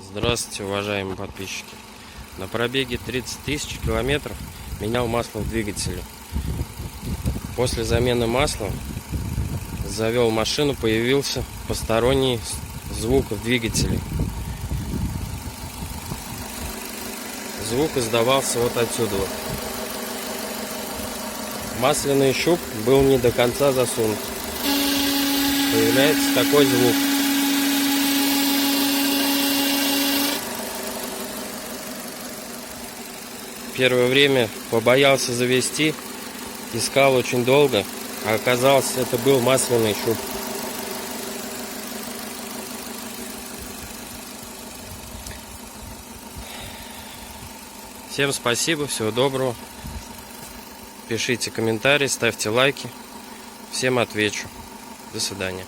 Здравствуйте, уважаемые подписчики. На пробеге 30 тысяч километров менял масло в двигателе. После замены масла завел машину, появился посторонний звук в двигателе. Звук издавался вот отсюда. Масляный щуп был не до конца засунут. Появляется такой звук. Первое время побоялся завести, искал очень долго, а оказалось, это был масляный щуп. Всем спасибо, всего доброго. Пишите комментарии, ставьте лайки. Всем отвечу. До свидания.